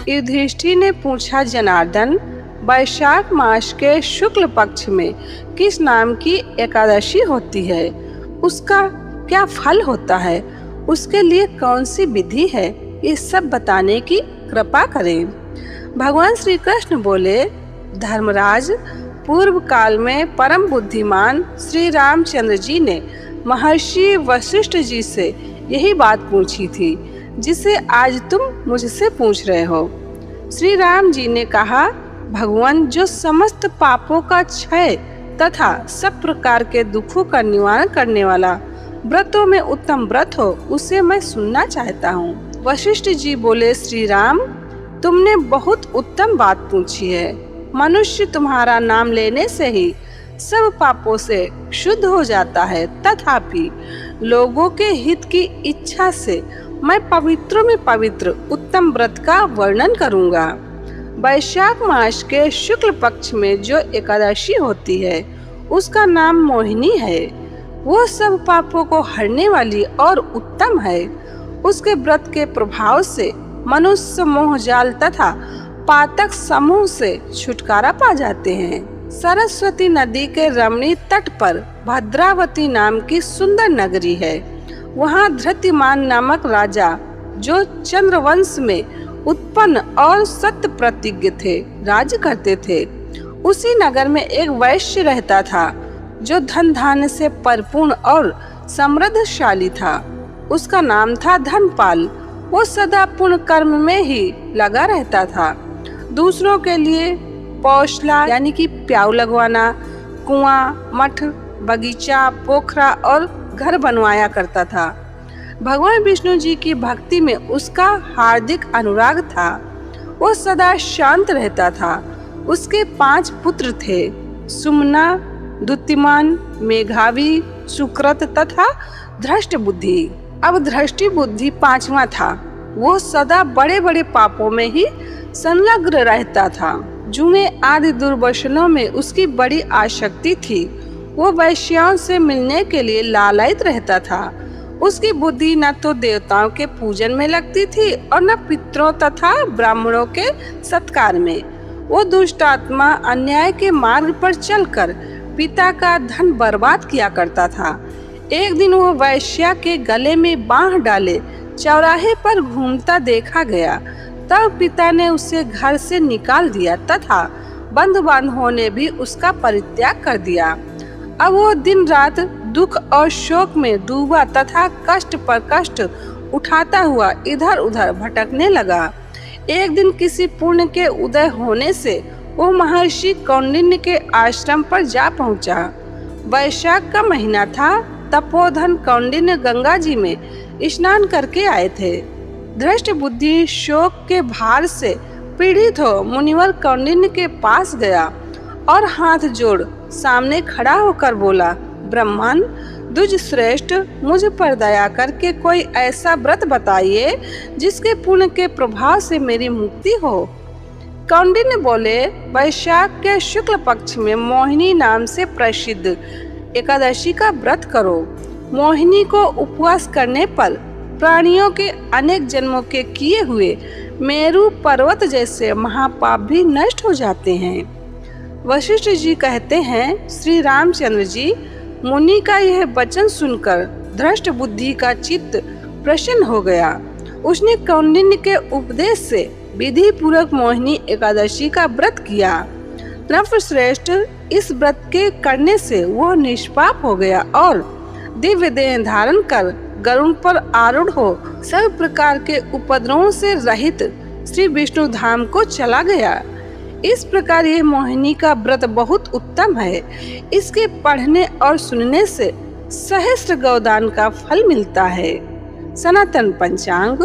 युधिष्ठिर ने पूछा, जनार्दन, वैशाख मास के शुक्ल पक्ष में किस नाम की एकादशी होती है? उसका क्या फल होता है? उसके लिए कौन सी विधि है? ये सब बताने की कृपा करें। भगवान श्री कृष्ण बोले, धर्मराज, पूर्व काल में परम बुद्धिमान श्री रामचंद्र जी ने महर्षि वशिष्ठ जी से यही बात पूछी थी जिसे आज तुम मुझसे पूछ रहे हो। श्री राम जी ने कहा, भगवान, जो समस्त पापों का क्षय तथा सब प्रकार के दुखों का निवारण करने वाला व्रतों में उत्तम व्रत हो, उसे मैं सुनना चाहता हूँ। वशिष्ठ जी बोले, श्री राम, तुमने बहुत उत्तम बात पूछी है। मनुष्य तुम्हारा नाम लेने से ही सब पापों से शुद्ध हो जाता है, तथापि लोगों के हित की इच्छा से मैं पवित्रों में पवित्र उत्तम व्रत का वर्णन करूंगा। वैशाख मास के शुक्ल पक्ष में जो एकादशी होती है उसका नाम मोहिनी है। वो सब पापों को हरने वाली और उत्तम है। उसके व्रत के प्रभाव से मनुष्य मोहजाल तथा पातक समूह से छुटकारा पा जाते हैं। सरस्वती नदी के रमणीय तट पर भद्रावती नाम की सुंदर नगरी है। वहाँ धृतिमान नामक राजा, जो चंद्रवंश में उत्पन्न और सत्य प्रतिज्ञ थे, राज्य करते थे। उसी नगर में एक वैश्य रहता था जो धन धान्य से परिपूर्ण और समृद्धशाली था। उसका नाम था धनपाल। वो सदा पुण्य कर्म में ही लगा रहता था। दूसरों के लिए पौशला यानी कि प्याऊ लगवाना, कुआं, मठ, बगीचा, पोखरा और घर बनवाया करता था। भगवान विष्णु जी की भक्ति में उसका हार्दिक अनुराग था। वो सदा शांत रहता था। उसके 5 पुत्र थे, सुमना, द्युतिमान, मेघावी, सुकृत तथा धृष्ट बुद्धि। अब धृष्टि बुद्धि 5वां था। वो सदा बड़े बड़े पापों में ही संलग्न रहता था। जुए आदि दुर्व्यसनों में उसकी बड़ी आसक्ति थी। वो वैश्याओं से मिलने के लिए लालायित रहता था। उसकी बुद्धि न तो देवताओं के पूजन में लगती थी और न पितरों तथा ब्राह्मणों के सत्कार में। वो दुष्ट आत्मा अन्याय के मार्ग पर चलकर पिता का धन बर्बाद किया करता था। एक दिन वो वैश्या के गले में बांह डाले चौराहे पर घूमता देखा गया। तब पिता ने उसे घर से निकाल दिया तथा बंधु बांधवों ने भी उसका परित्याग कर दिया। अब वो दिन रात दुख और शोक में डूबा तथा कष्ट पर कष्ट उठाता हुआ इधर उधर भटकने लगा। एक दिन किसी पुण्य के उदय होने से वो महर्षि कौंडिन्य के आश्रम पर जा पहुंचा। वैशाख का महीना था। तपोधन कौंडिन्य गंगा जी में स्नान करके आए थे। धृष्ट बुद्धि शोक के भार से पीड़ित हो मुनिवर कौंडिन्य के पास गया और हाथ जोड़ सामने खड़ा होकर बोला, ब्रह्मन, द्विज श्रेष्ठ, मुझ पर दया करके कोई ऐसा व्रत बताइए जिसके पुण्य के प्रभाव से मेरी मुक्ति हो। कौंडिन्य बोले, वैशाख के शुक्ल पक्ष में मोहिनी नाम से प्रसिद्ध एकादशी का व्रत करो। मोहिनी को उपवास करने पर प्राणियों के अनेक जन्मों के किए हुए मेरु पर्वत जैसे महापाप भी नष्ट हो जाते हैं। वशिष्ठ जी कहते हैं, श्री रामचंद्र जी, मुनि का यह वचन सुनकर धृष्ट बुद्धि का चित्त प्रसन्न हो गया। उसने कौंडिन्य के उपदेश से विधि पूर्वक मोहिनी एकादशी का व्रत किया। नृपश्रेष्ठ, इस व्रत के करने से वह निष्पाप हो गया और दिव्य देह धारण कर गरुड़ पर आरूढ़ हो सब प्रकार के उपद्रवों से रहित श्री विष्णु धाम को चला गया। इस प्रकार यह मोहिनी का व्रत बहुत उत्तम है। इसके पढ़ने और सुनने से सहस्त्र गौदान का फल मिलता है। सनातन पंचांग।